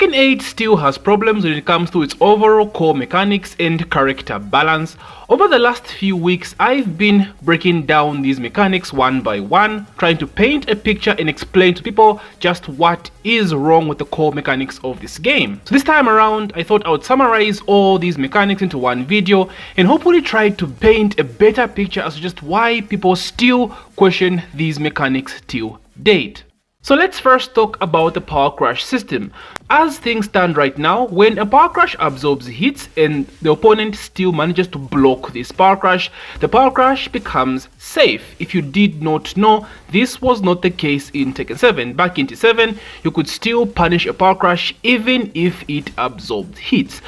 Tekken 8 still has problems when it comes to its overall core mechanics and character balance. Over the last few weeks, I've been breaking down these mechanics one by one, trying to paint a picture and explain to people just what is wrong with the core mechanics of this game. So this time around, I thought I would summarize all these mechanics into one video and hopefully try to paint a better picture as to just why people still question these mechanics till date. So let's first talk about the power crush system. As things stand right now, when a power crush absorbs hits and the opponent still manages to block this power crush, the power crush becomes safe. If you did not know, this was not the case in Tekken 7. Back in T7, you could still punish a power crush even if it absorbed hits.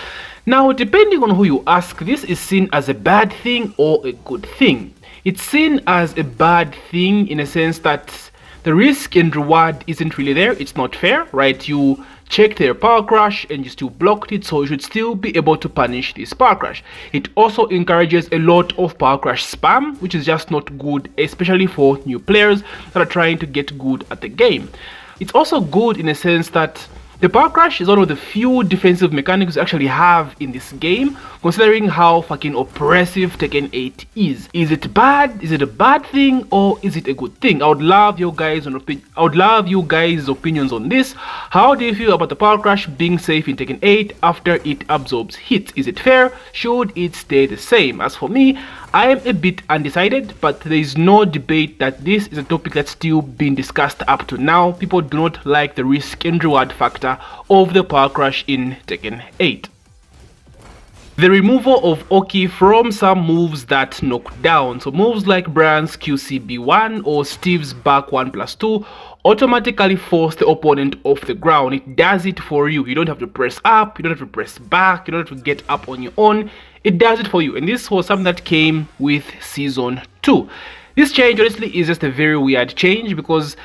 Now, depending on who you ask, this is seen as a bad thing or a good thing. It's seen as a bad thing in a sense that the risk and reward isn't really there. It's not fair, right? You checked their power crush and you still blocked it, so you should still be able to punish this power crush. It also encourages a lot of power crush spam, which is just not good, especially for new players that are trying to get good at the game. It's also good in a sense that the power crush is one of the few defensive mechanics you actually have in this game, considering how fucking oppressive Tekken 8 is. Is it bad? Is it a bad thing, or is it a good thing? I would love you guys' opinions on this. How do you feel about the power crush being safe in Tekken 8 after it absorbs hits? Is it fair? Should it stay the same? As for me, I am a bit undecided, but there is no debate that this is a topic that's still being discussed up to now. People do not like the risk and reward factor of the power crush in Tekken 8. The removal of Oki from some moves that knock down, so moves like Brian's QCB1 or Steve's back 1+2 automatically force the opponent off the ground. It does it for you. You don't have to press up, you don't have to press back, you don't have to get up on your own. It does it for you, and this was something that came with Season 2. This change honestly is just a very weird change because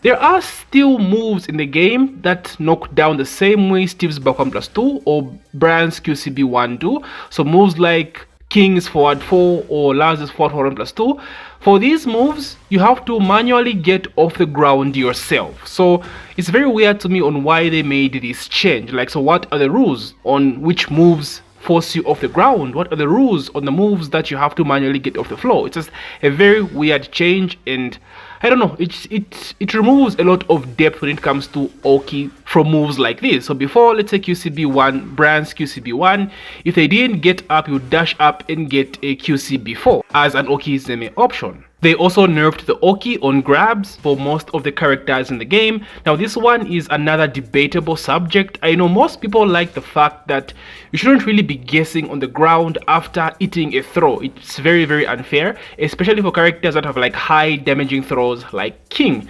there are still moves in the game that knock down the same way Steve's back 1+2 or Brian's QCB1 do. So moves like King's forward 4 or Laz's forward 1+2. For these moves, you have to manually get off the ground yourself. So it's very weird to me on why they made this change. Like, so what are the rules on which moves force you off the ground? What are the rules on the moves that you have to manually get off the floor? It's just a very weird change, and I don't know, it removes a lot of depth when it comes to Oki from moves like this. So before, let's say QCB1, Brian's QCB1, if they didn't get up, you dash up and get a QCB4 as an Oki Zeme option. They also nerfed the Oki on grabs for most of the characters in the game. Now this one is another debatable subject. I know most people like the fact that you shouldn't really be guessing on the ground after eating a throw. It's very, very unfair, especially for characters that have like high damaging throws like King.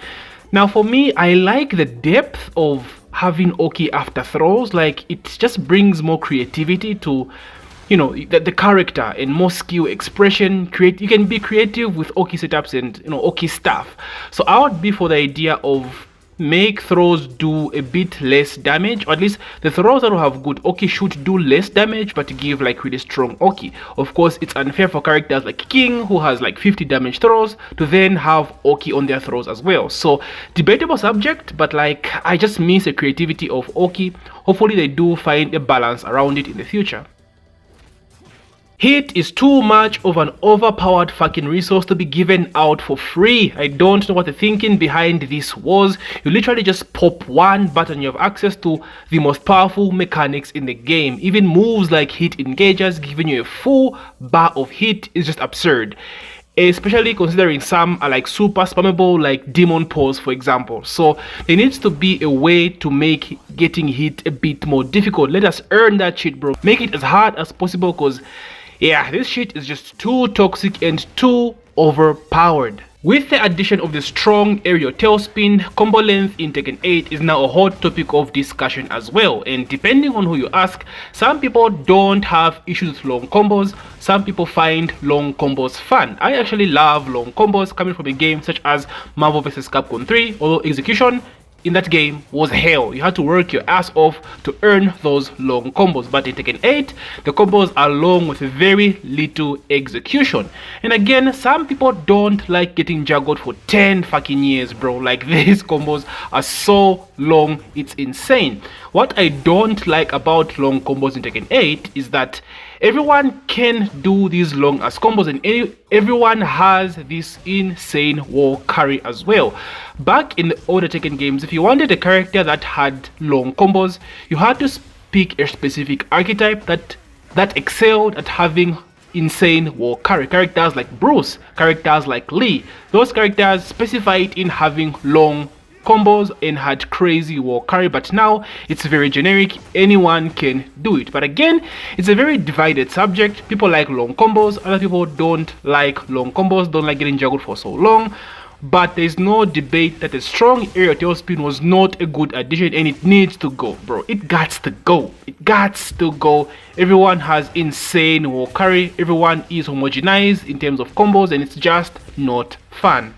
Now for me, I like the depth of having Oki after throws. Like, it just brings more creativity to, you know, the character and more skill expression. You can be creative with Oki setups and, you know, Oki stuff. So I would be for the idea of make throws do a bit less damage, or at least the throws that will have good Oki should do less damage but give like really strong Oki. Of course, it's unfair for characters like King, who has like 50 damage throws, to then have Oki on their throws as well. So debatable subject, but like, I just miss the creativity of Oki. Hopefully they do find a balance around it in the future. Hit is too much of an overpowered fucking resource to be given out for free. I don't know what the thinking behind this was. You literally just pop one button, you have access to the most powerful mechanics in the game. Even moves like hit engagers giving you a full bar of hit is just absurd. Especially considering some are like super spammable, like Demon Pose for example. So there needs to be a way to make getting hit a bit more difficult. Let us earn that shit, bro. Make it as hard as possible, because yeah, this shit is just too toxic and too overpowered. With the addition of the strong aerial tailspin, combo length in Tekken 8 is now a hot topic of discussion as well, and depending on who you ask, some people don't have issues with long combos, some people find long combos fun. I actually love long combos coming from a game such as Marvel vs. Capcom 3, although execution in that game was hell. You had to work your ass off to earn those long combos. But in Tekken 8, the combos are long with very little execution. And again, some people don't like getting juggled for 10 fucking years, bro. Like, these combos are so long, it's insane. What I don't like about long combos in Tekken 8 is that everyone can do these long ass combos, and everyone has this insane wall carry as well. Back in the older Tekken games, if you wanted a character that had long combos, you had to pick a specific archetype that excelled at having insane wall carry. Characters like Bruce, characters like Lee, those characters specified in having long combos and had crazy wall carry. But now it's very generic, anyone can do it. But again, it's a very divided subject. People like long combos, other people don't like long combos, don't like getting juggled for so long. But there's no debate that a strong aerial tailspin was not a good addition, and it needs to go, bro. It gots to go. It gots to go. Everyone has insane wall carry, everyone is homogenized in terms of combos, and it's just not fun.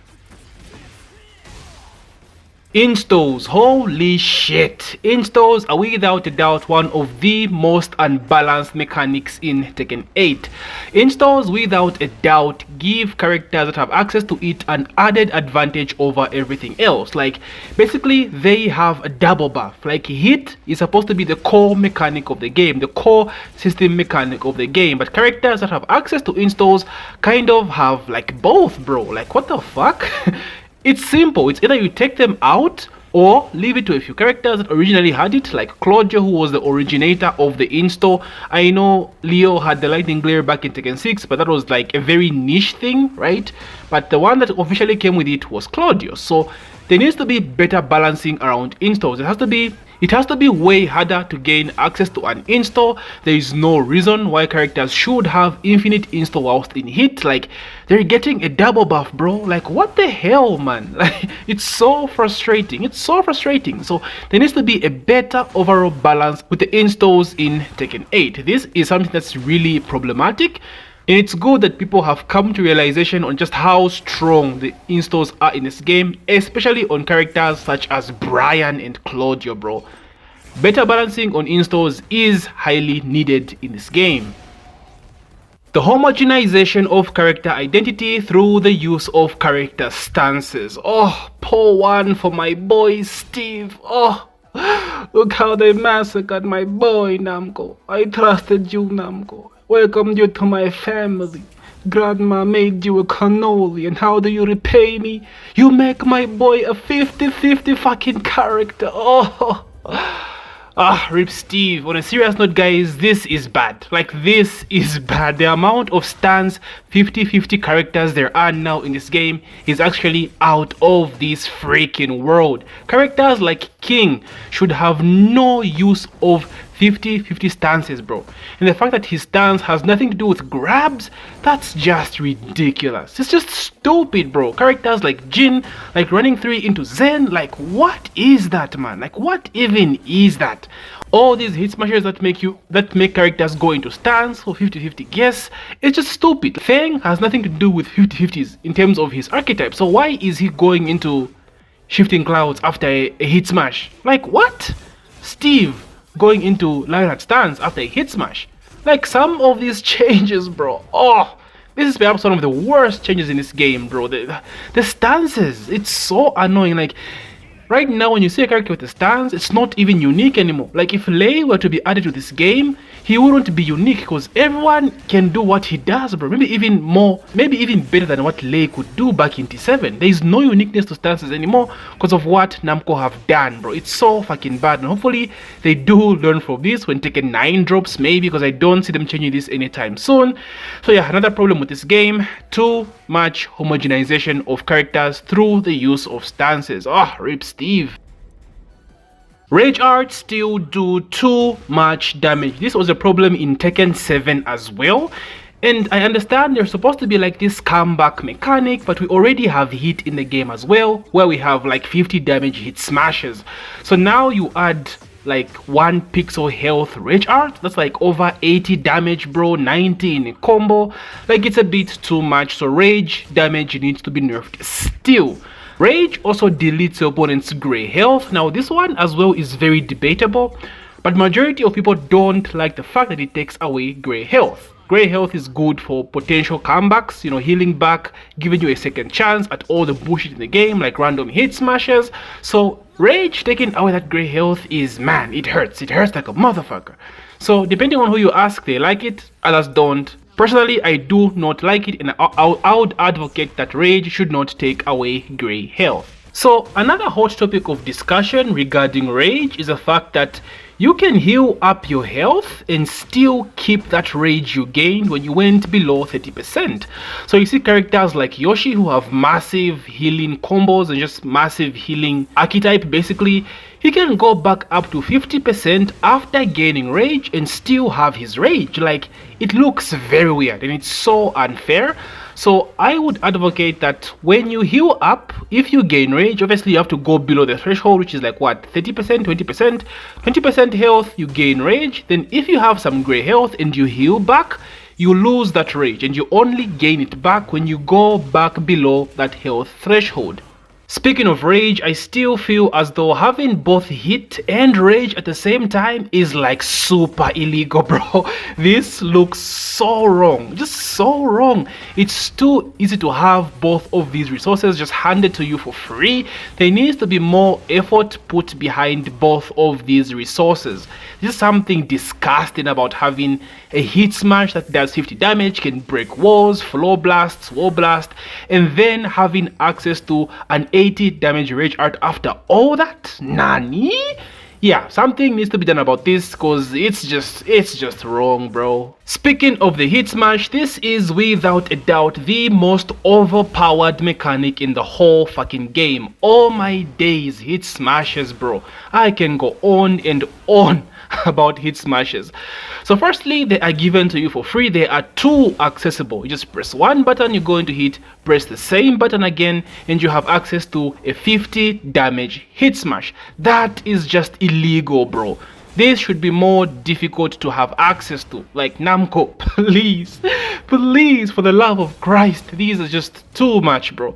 Installs, holy shit. Installs are without a doubt one of the most unbalanced mechanics in Tekken 8. Installs without a doubt give characters that have access to it an added advantage over everything else. Like, basically they have a double buff. Like, hit is supposed to be the core mechanic of the game, the core system mechanic of the game, but characters that have access to installs kind of have like both, bro. Like, what the fuck? It's simple. It's either you take them out or leave it to a few characters that originally had it, like Claudio, who was the originator of the install. I know Leo had the lightning glare back in Tekken 6, but that was like a very niche thing, right? But the one that officially came with it was Claudio. So there needs to be better balancing around installs. It has to be way harder to gain access to an install. There is no reason why characters should have infinite install whilst in hit. Like, they're getting a double buff, bro. Like, what the hell, man? Like, it's so frustrating. It's so frustrating. So there needs to be a better overall balance with the installs in Tekken 8. This is something that's really problematic. And it's good that people have come to realization on just how strong the installs are in this game, especially on characters such as Brian and Claudio, bro. Better balancing on installs is highly needed in this game. The homogenization of character identity through the use of character stances. Oh, pour one for my boy Steve. Oh, look how they massacred my boy Namco. I trusted you, Namco. Welcomed you to my family. Grandma made you a cannoli, and how do you repay me? You make my boy a 50-50 fucking character. Oh, rip Steve. On a serious note, guys, this is bad. Like, this is bad. The amount of stans 50-50 characters there are now in this game is actually out of this freaking world. Characters like King should have no use of 50-50 stances, bro. And the fact that his stance has nothing to do with grabs, that's just ridiculous. It's just stupid, bro. Characters like Jin, like running 3 into Zen, like, what is that, man? Like, what even is that? All these hit smashers that make characters go into stance for 50-50 guess, it's just stupid. Feng has nothing to do with 50-50s in terms of his archetype, so why is he going into shifting clouds after a hit smash? Like, what? Steve going into Lionheart stance after a hit smash. Like, some of these changes, bro. Oh, this is perhaps one of the worst changes in this game, bro. The stances, it's so annoying. Like, right now when you see a character with a stance, it's not even unique anymore. Like, if Lei were to be added to this game, he wouldn't be unique because everyone can do what he does, bro. Maybe even more, maybe even better than what Lei could do back in T7. There is no uniqueness to stances anymore because of what Namco have done, bro. It's so fucking bad, and hopefully they do learn from this when Tekken 9 drops, maybe, because I don't see them changing this anytime soon. So yeah, another problem with this game, too much homogenization of characters through the use of stances. Oh, rip Steve. Rage arts still do too much damage. This was a problem in Tekken 7 as well. And I understand there's supposed to be like this comeback mechanic, but we already have hit in the game as well, where we have like 50 damage hit smashes. So now you add like 1 pixel health rage art, that's like over 80 damage, bro, 90 in a combo. Like, it's a bit too much, so rage damage needs to be nerfed still. Rage also deletes your opponent's grey health. Now this one as well is very debatable, but majority of people don't like the fact that it takes away grey health. Grey health is good for potential comebacks, you know, healing back, giving you a second chance at all the bullshit in the game like random hit smashes. So Rage taking away that grey health is, man, it hurts like a motherfucker. So depending on who you ask, they like it, others don't. Personally, I do not like it, and I would advocate that Rage should not take away grey health. So another hot topic of discussion regarding Rage is the fact that you can heal up your health and still keep that rage you gained when you went below 30%. So you see characters like Yoshi who have massive healing combos and just massive healing archetype basically. He can go back up to 50% after gaining rage and still have his rage. Like, it looks very weird and it's so unfair. So I would advocate that when you heal up, if you gain rage, obviously you have to go below the threshold, which is like what, 30%, 20%? 20% health, you gain rage. Then if you have some grey health and you heal back, you lose that rage and you only gain it back when you go back below that health threshold. Speaking of rage, I still feel as though having both hit and rage at the same time is like super illegal, bro. This looks so wrong, just so wrong. It's too easy to have both of these resources just handed to you for free. There needs to be more effort put behind both of these resources. There's something disgusting about having a hit smash that does 50 damage, can break walls, floor blasts, wall blast, and then having access to an 80 damage rage art after all that? Nani? Yeah, something needs to be done about this because it's just wrong, bro. Speaking of the hit smash, this is without a doubt the most overpowered mechanic in the whole fucking game. All my days, hit smashes, bro. I can go on and on about hit smashes. So firstly, they are given to you for free. They are too accessible. You just press one button, you go into hit, press the same button again, and you have access to a 50 damage hit smash. That is just illegal, bro. This should be more difficult to have access to. Like, Namco, please, please, for the love of Christ, these are just too much, bro.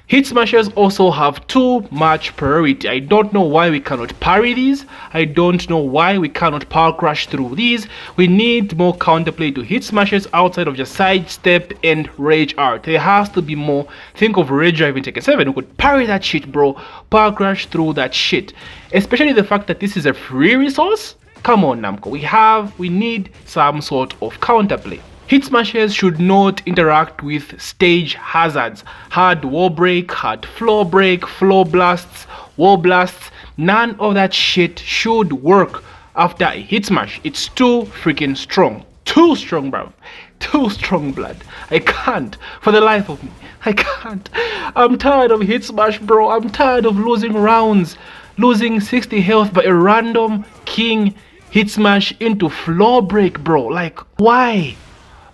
Hit smashers also have too much priority. I don't know why we cannot parry these. I don't know why we cannot power crash through these. We need more counterplay to hit smashers outside of just sidestep and rage art. There has to be more. Think of rage drive in Tekken 7. We could parry that shit, bro. Power crash through that shit. Especially the fact that this is a free resource. Come on, Namco. We need some sort of counterplay. Hit smashers should not interact with stage hazards. Hard wall break, hard floor break, floor blasts, wall blasts. None of that shit should work after a hit smash. It's too freaking strong. Too strong, bruv. Too strong, blood. I can't. For the life of me. I can't. I'm tired of hit smash, bro. I'm tired of losing rounds. Losing 60 health by a random king hit smash into floor break, bro. Like, why?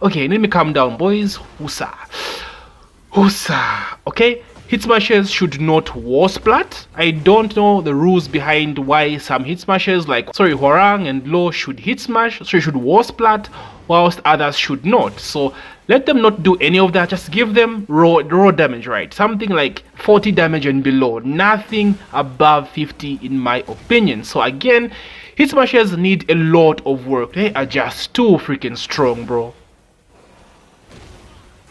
Okay, let me calm down, boys. Husa. Husa. Okay? Hit smashers should not wall splat. I don't know the rules behind why some hit smashers like Hwarang and Low should hit smash, so you should wall splat, whilst others should not. So let them not do any of that. Just give them raw damage, right? Something like 40 damage and below. Nothing above 50 in my opinion. So again, hit smashers need a lot of work. They are just too freaking strong, bro.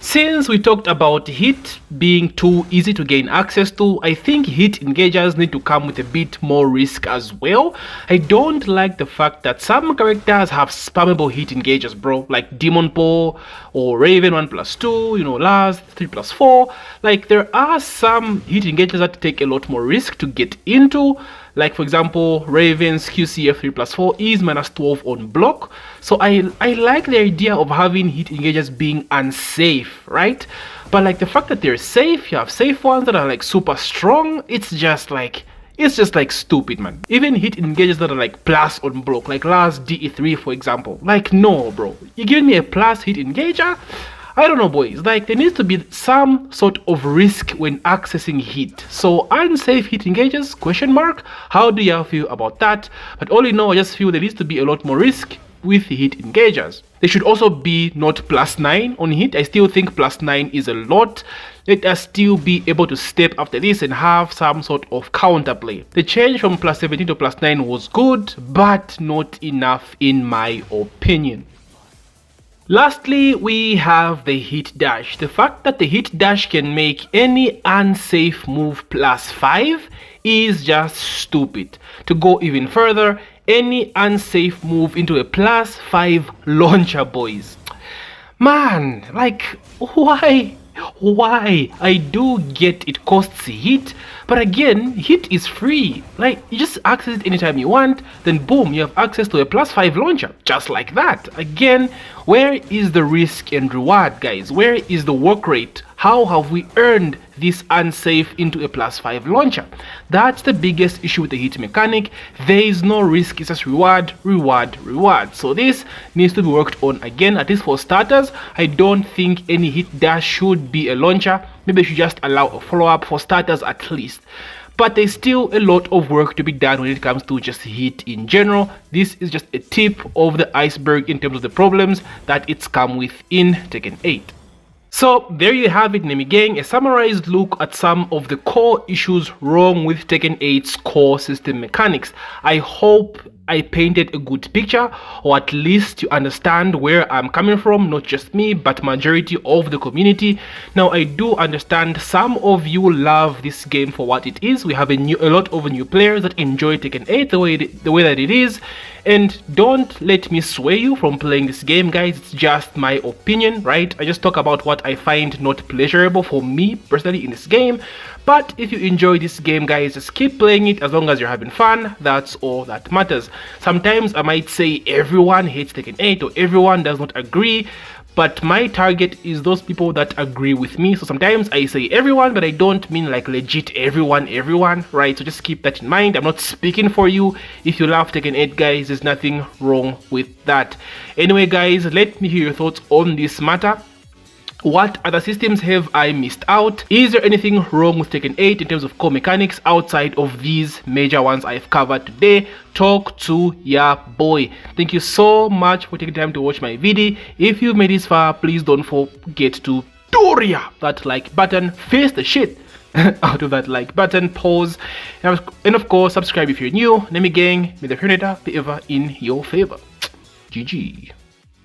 Since we talked about hit being too easy to gain access to, I think hit engagers need to come with a bit more risk as well. I don't like the fact that some characters have spammable hit engagers, bro, like Demon Paw or Raven 1+2, you know, Lars 3+4. Like, there are some hit engagers that take a lot more risk to get into. Like, for example, Raven's QCF 3+4 is -12 on block. So I like the idea of having hit engagers being unsafe, right? But like the fact that they're safe, you have safe ones that are like super strong, it's just like stupid, man. Even hit engagers that are like plus on block, like Lars DE3 for example. Like, no, bro. You're giving me a plus hit engager? I don't know, boys. Like, there needs to be some sort of risk when accessing hit. So unsafe hit engagers, question mark. How do y'all feel about that? But all in all, I just feel there needs to be a lot more risk with hit engagers. They should also be not +9 on hit. I still think +9 is a lot. Let us still be able to step after this and have some sort of counterplay. The change from +17 to +9 was good, but not enough in my opinion. Lastly, we have the hit dash. The fact that the hit dash can make any unsafe move +5 is just stupid. To go even further, any unsafe move into a +5 launcher, boys. Man, like, why? I do get it costs hit, but again, hit is free. Like, you just access it anytime you want, then boom, you have access to a +5 launcher, just like that. Again, where is the risk and reward, guys? Where is the work rate? How have we earned this unsafe into a +5 launcher? That's the biggest issue with the hit mechanic. There is no risk, it's just reward. So this needs to be worked on again, at least for starters. I don't think any hit dash should be a launcher. Maybe they should just allow a follow-up for starters at least. But there's still a lot of work to be done when it comes to just hit in general. This is just a tip of the iceberg in terms of the problems that it's come with in Tekken 8. So there you have it, Nemi Gang, a summarized look at some of the core issues wrong with Tekken 8's core system mechanics. I hope I painted a good picture, or at least you understand where I'm coming from, not just me, but majority of the community. Now, I do understand some of you love this game for what it is. We have a lot of new players that enjoy Tekken 8 the way that it is. And don't let me sway you from playing this game, guys. It's just my opinion, right? I just talk about what I find not pleasurable for me personally in this game. But if you enjoy this game, guys, just keep playing it as long as you're having fun. That's all that matters. Sometimes I might say everyone hates Tekken 8 or everyone does not agree, but my target is those people that agree with me. So sometimes I say everyone, but I don't mean like legit everyone, right? So just keep that in mind. I'm not speaking for you. If you love Tekken 8, guys, there's nothing wrong with that. Anyway, guys, let me hear your thoughts on this matter. What other systems have I missed out? Is there anything wrong with Tekken 8 in terms of core mechanics outside of these major ones I've covered today? Talk to ya boy. Thank you so much for taking time to watch my video. If you've made this far, please don't forget to Doria that like button, face the shit out of that like button, pause, and of course subscribe if you're new. Nemi Gang, may the Predator be ever in your favor. GG.